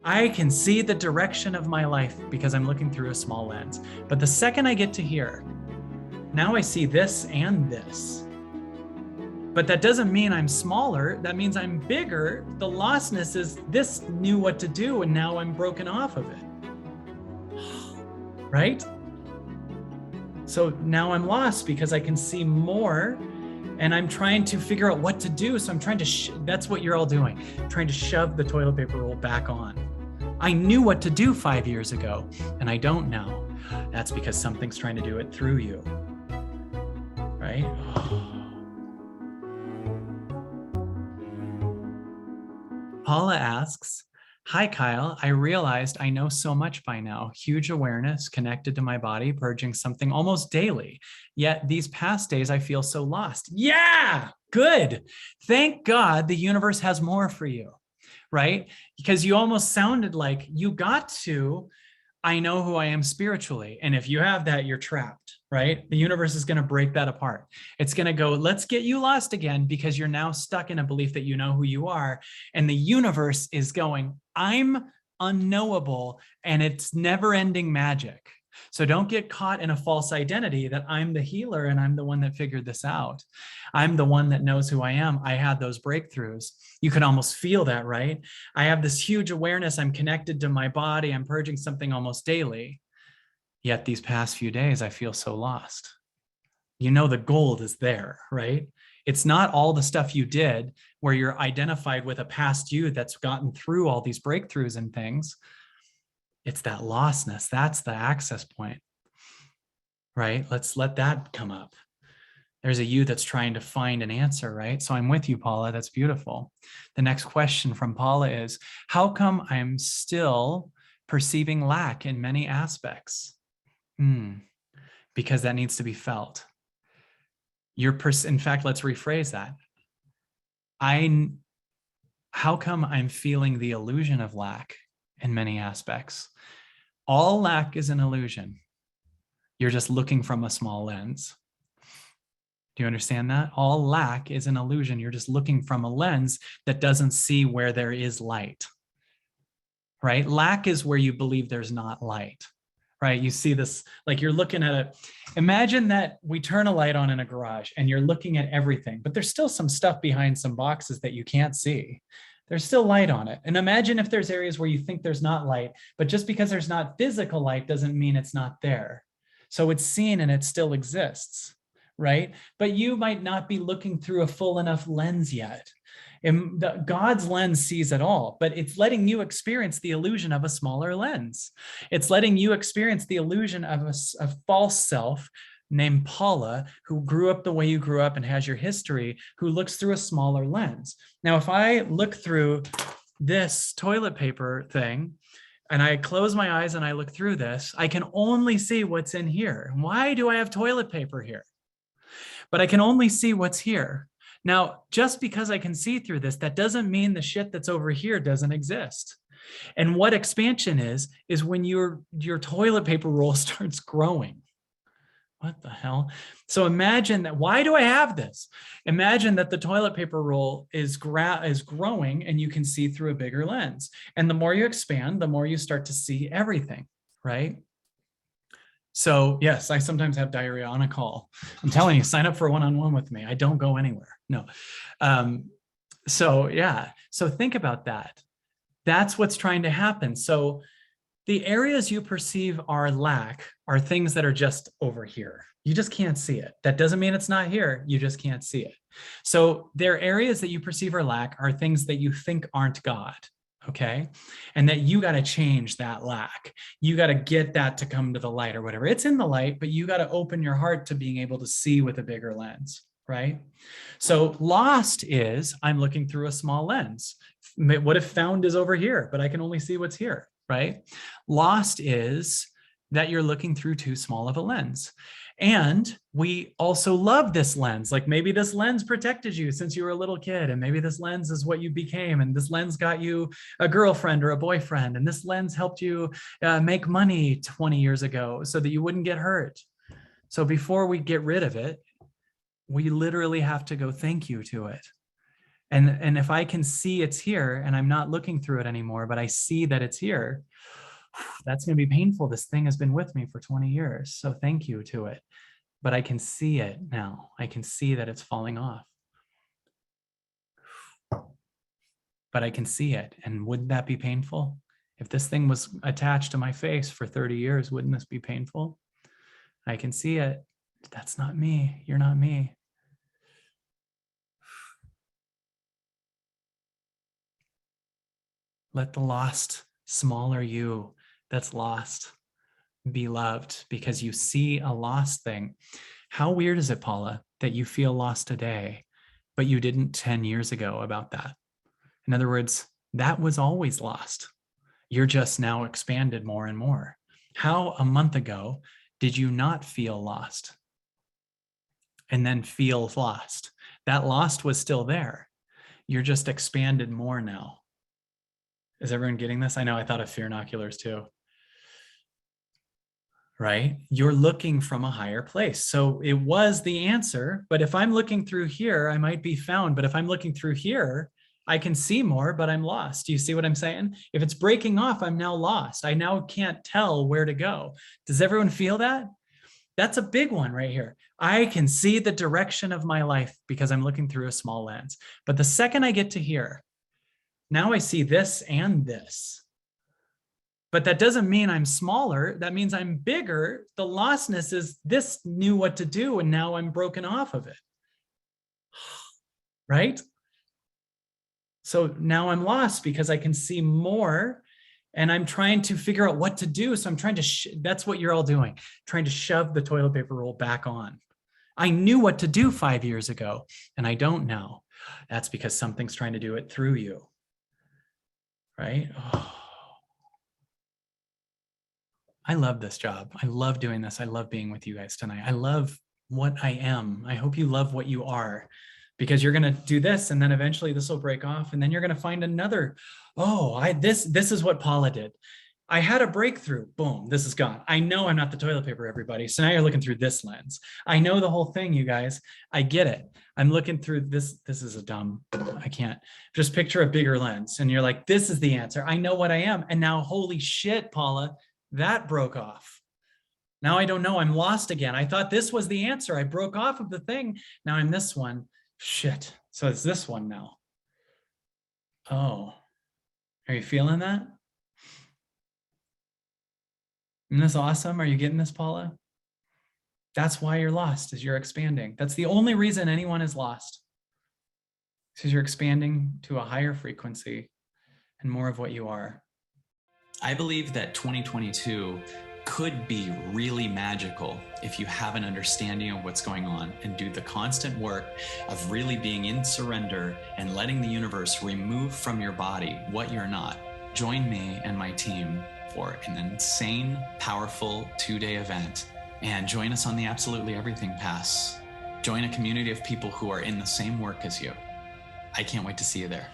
I can see the direction of my life because I'm looking through a small lens. But the second I get to here, now I see this and this. But that doesn't mean I'm smaller. That means I'm bigger. The lostness is this knew what to do and now I'm broken off of it. Right? So now I'm lost because I can see more and I'm trying to figure out what to do. So I'm trying to, that's what you're all doing, trying to shove the toilet paper roll back on. I knew what to do 5 years ago and I don't now. That's because something's trying to do it through you. Right? Paula asks, hi, Kyle. I realized I know so much by now. Huge awareness connected to my body, purging something almost daily. Yet these past days, I feel so lost. Yeah, good. Thank God the universe has more for you, right? Because you almost sounded like you got to, I know who I am spiritually. And if you have that, you're trapped, right? The universe is going to break that apart. It's going to go, let's get you lost again because you're now stuck in a belief that you know who you are. And the universe is going, I'm unknowable and it's never ending magic. So don't get caught in a false identity that I'm the healer and I'm the one that figured this out. I'm the one that knows who I am. I had those breakthroughs. You can almost feel that, right? I have this huge awareness. I'm connected to my body. I'm purging something almost daily. Yet these past few days, I feel so lost. You know, the gold is there, right? It's not all the stuff you did where you're identified with a past you that's gotten through all these breakthroughs and things. It's that lostness. That's the access point, right? Let's let that come up. There's a you that's trying to find an answer, right? So I'm with you, Paula. That's beautiful. The next question from Paula is, how come I'm still perceiving lack in many aspects? Because that needs to be felt. In fact, let's rephrase that. How come I'm feeling the illusion of lack in many aspects? All lack is an illusion. You're just looking from a small lens. Do you understand that? All lack is an illusion. You're just looking from a lens that doesn't see where there is light, right? Lack is where you believe there's not light, right? You see this, like you're looking at it. Imagine that we turn a light on in a garage and you're looking at everything, but there's still some stuff behind some boxes that you can't see. There's still light on it. And imagine if there's areas where you think there's not light, but just because there's not physical light doesn't mean it's not there. So it's seen and it still exists, right? But you might not be looking through a full enough lens yet. And God's lens sees it all, but it's letting you experience the illusion of a smaller lens. It's letting you experience the illusion of a false self named Paula, who grew up the way you grew up and has your history, who looks through a smaller lens. Now, if I look through this toilet paper thing and I close my eyes and I look through this, I can only see what's in here. Why do I have toilet paper here? But I can only see what's here. Now, just because I can see through this, that doesn't mean the shit that's over here doesn't exist. And what expansion is when your toilet paper roll starts growing. What the hell? So imagine that. Why do I have this? Imagine that the toilet paper roll is growing and you can see through a bigger lens. And the more you expand, the more you start to see everything, right? So yes, I sometimes have diarrhea on a call. I'm telling you, sign up for a one-on-one with me. I don't go anywhere. No. So yeah, so think about that. That's what's trying to happen. So the areas you perceive are lack are things that are just over here. You just can't see it. That doesn't mean it's not here. You just can't see it. So their areas that you perceive are lack are things that you think aren't God. Okay. And that you got to change that lack. You got to get that to come to the light or whatever. It's in the light, but you got to open your heart to being able to see with a bigger lens. Right. So lost is I'm looking through a small lens. What if found is over here, but I can only see what's here. Right? Lost is that you're looking through too small of a lens. And we also love this lens. Like maybe this lens protected you since you were a little kid, and maybe this lens is what you became, and this lens got you a girlfriend or a boyfriend, and this lens helped you make money 20 years ago so that you wouldn't get hurt. So before we get rid of it, we literally have to go thank you to it. And if I can see it's here and I'm not looking through it anymore, but I see that it's here, that's going to be painful. This thing has been with me for 20 years. So thank you to it. But I can see it now. I can see that it's falling off. But I can see it. And wouldn't that be painful? If this thing was attached to my face for 30 years, wouldn't this be painful? I can see it. That's not me. You're not me. Let the lost, smaller you that's lost be loved, because you see a lost thing. How weird is it, Paula, that you feel lost today, but you didn't 10 years ago about that? In other words, that was always lost. You're just now expanded more and more. How a month ago did you not feel lost and then feel lost? That lost was still there. You're just expanded more now. Is everyone getting this? I know I thought of fear inoculars too. Right? You're looking from a higher place. So it was the answer, but if I'm looking through here, I might be found. But if I'm looking through here, I can see more, but I'm lost. Do you see what I'm saying? If it's breaking off, I'm now lost. I now can't tell where to go. Does everyone feel that? That's a big one right here. I can see the direction of my life because I'm looking through a small lens. But the second I get to here, now I see this and this. But that doesn't mean I'm smaller. That means I'm bigger. The lostness is this knew what to do, and now I'm broken off of it. Right? So now I'm lost because I can see more, and I'm trying to figure out what to do. So I'm trying to, that's what you're all doing, trying to shove the toilet paper roll back on. I knew what to do 5 years ago, and I don't now. That's because something's trying to do it through you. Right? Oh. I love this job. I love doing this. I love being with you guys tonight. I love what I am. I hope you love what you are, because you're going to do this, and then eventually this will break off, and then you're going to find another. Oh, this is what Paula did. I had a breakthrough. Boom, this is gone. I know I'm not the toilet paper, everybody. So now you're looking through this lens. I know the whole thing, you guys. I get it. I'm looking through this. This is a dumb, I can't. Just picture a bigger lens, and you're like, this is the answer. I know what I am. And now, holy shit, Paula, that broke off. Now I don't know. I'm lost again. I thought this was the answer. I broke off of the thing. Now I'm this one. Shit. So it's this one now. Oh, are you feeling that? Isn't this awesome? Are you getting this, Paula? That's why you're lost, is you're expanding. That's the only reason anyone is lost. Because you're expanding to a higher frequency and more of what you are. I believe that 2022 could be really magical if you have an understanding of what's going on and do the constant work of really being in surrender and letting the universe remove from your body what you're not. Join me and my team for an insane, powerful 2-day event, and join us on the Absolutely Everything Pass. Join a community of people who are in the same work as you. I can't wait to see you there.